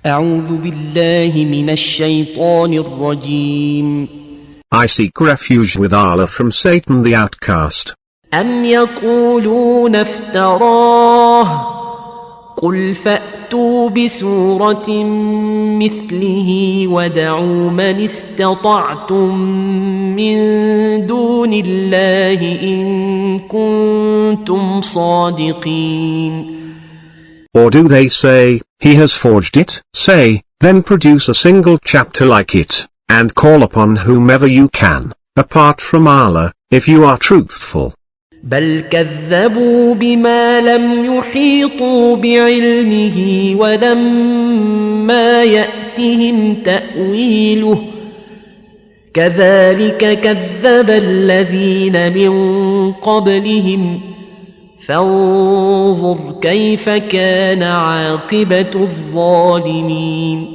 أعوذ بالله من الشيطان الرجيم. I seek refuge with Allah from Satan the outcast. أم يقولون افتراه قل فأتوا بسورة مثله ودعوا من استطعتم من دون الله إن كنتم صادقين. Or do they say, he has forged it? Say, then produce a single chapter like it, and call upon whomever you can, apart from Allah, if you are truthful. بل كذبوا بما لم يحيطوا بعلمه ولما يأتهم تأويله كذلك كذب الذين من قبلهم فانظر كيف كان عاقبة الظالمين.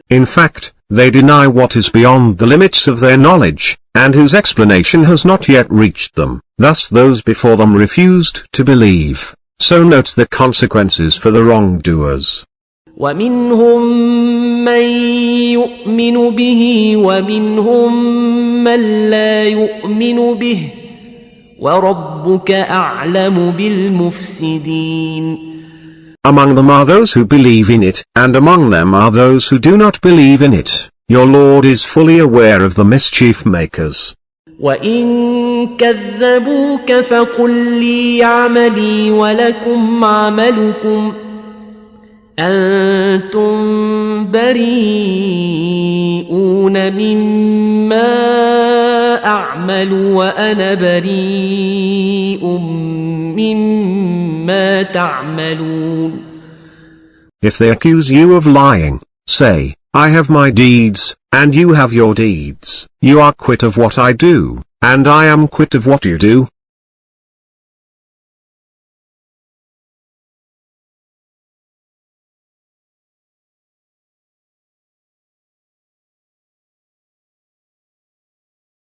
In fact, they deny what is beyond the limits of their knowledge, and whose explanation has not yet reached them. Thus those before them refused to believe. So note the consequences for the wrongdoers. ومنهم من يؤمن به ومنهم من لا يؤمن به وربك أعلم بالمفسدين. Among them are those who believe in it, and among them are those who do not believe in it. Your Lord is fully aware of the mischief makers. وَإِن كَذَّبُوكَ فَقُل لِّي عَمَلِي وَلَكُمْ عَمَلُكُمْ أَنتُم بَرِيئُونَ مِمَّا أَعْمَلُ وَأَنَا بَرِيءٌ مِّمَّا تَعْمَلُونَ. If they accuse you of lying, say, I have my deeds, and you have your deeds. You are quit of what I do, and I am quit of what you do.